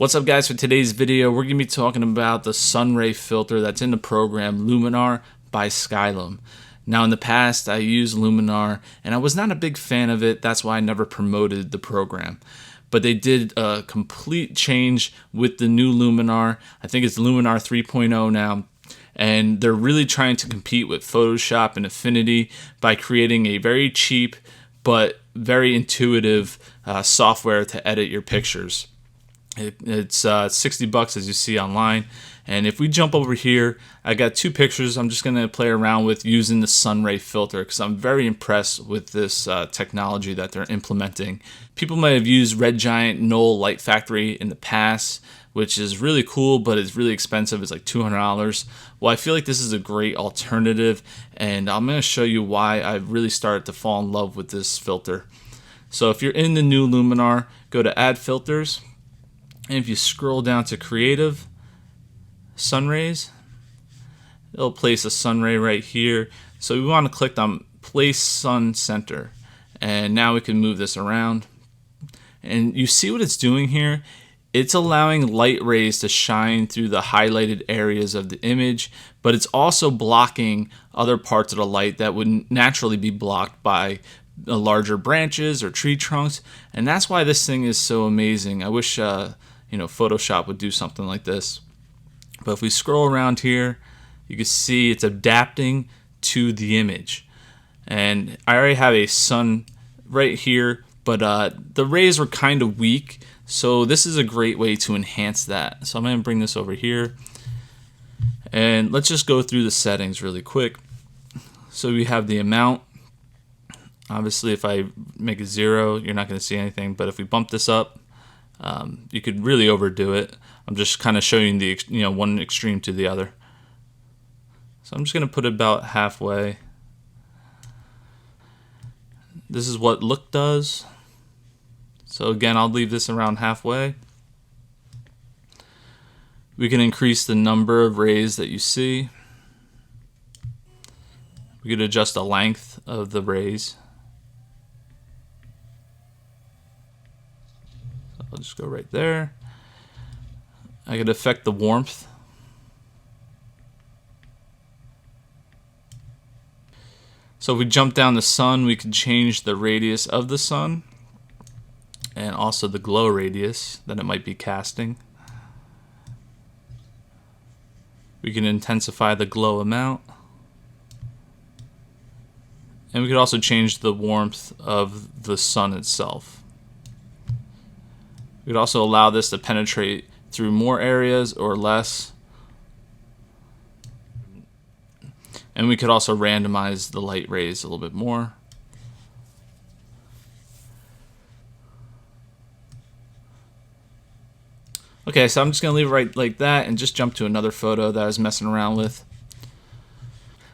What's up, guys? For today's video, we're going to be talking about the sunray filter that's in the program Luminar by Skylum. Now, in the past, I used Luminar and I was not a big fan of it. That's why I never promoted the program. But they did a complete change with the new Luminar. I think it's Luminar 3.0 now. And they're really trying to compete with Photoshop and Affinity by creating a very cheap but very intuitive software to edit your pictures. It's 60 bucks, as you see online. And if we jump over here, I got two pictures I'm just going to play around with using the sunray filter because I'm very impressed with this technology that they're implementing. People might have used Red Giant Knoll Light Factory in the past, which is really cool, but it's really expensive. It's like $200. Well, I feel like this is a great alternative, and I'm going to show you why I really started to fall in love with this filter. So if you're in the new Luminar, go to Add Filters. And if you scroll down to Creative, Sunrays, it'll place a sunray right here. So we want to click on Place Sun Center. And now we can move this around. And you see what it's doing here? It's allowing light rays to shine through the highlighted areas of the image, but it's also blocking other parts of the light that would naturally be blocked by larger branches or tree trunks. And that's why this thing is so amazing. I wish Photoshop would do something like this. But if we scroll around here, you can see it's adapting to the image. And I already have a sun right here, but the rays were kind of weak, so this is a great way to enhance that. So I'm going to bring this over here, and let's just go through the settings really quick. So we have the amount. Obviously, if I make it 0, you're not going to see anything, but if we bump this up, you could really overdo it. I'm just kind of showing the one extreme to the other. So I'm just going to put it about halfway. This is what look does. So again, I'll leave this around halfway. We can increase the number of rays that you see. We could adjust the length of the rays. I'll just go right there. I could affect the warmth. So if we jump down the sun, we can change the radius of the sun and also the glow radius that it might be casting. We can intensify the glow amount. And we could also change the warmth of the sun itself. We could also allow this to penetrate through more areas or less. And we could also randomize the light rays a little bit more. Okay, so I'm just going to leave it right like that and just jump to another photo that I was messing around with.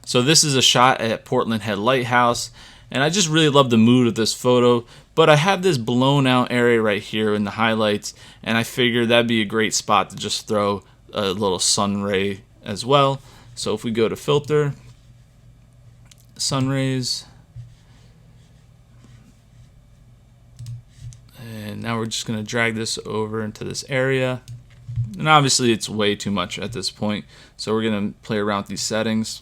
So this is a shot at Portland Head Lighthouse, and I just really love the mood of this photo, but I have this blown out area right here in the highlights, and I figured that'd be a great spot to just throw a little sun ray as well. So if we go to Filter, Sun Rays, and now we're just going to drag this over into this area. And obviously it's way too much at this point, so we're going to play around with these settings.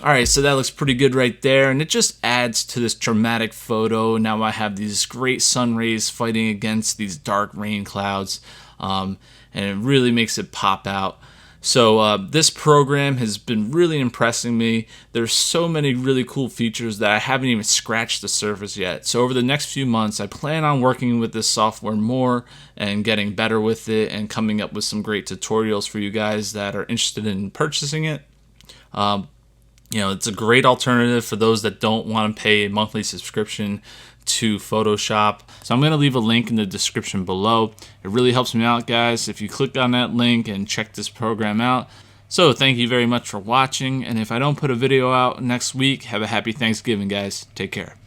Alright, so that looks pretty good right there, and it just adds to this dramatic photo. Now I have these great sun rays fighting against these dark rain clouds, and it really makes it pop out. So this program has been really impressing me. There's so many really cool features that I haven't even scratched the surface yet. So over the next few months, I plan on working with this software more and getting better with it and coming up with some great tutorials for you guys that are interested in purchasing it. It's a great alternative for those that don't want to pay a monthly subscription to Photoshop. So I'm going to leave a link in the description below. It really helps me out, guys, if you click on that link and check this program out. So thank you very much for watching, and if I don't put a video out next week, have a happy Thanksgiving, guys. Take care.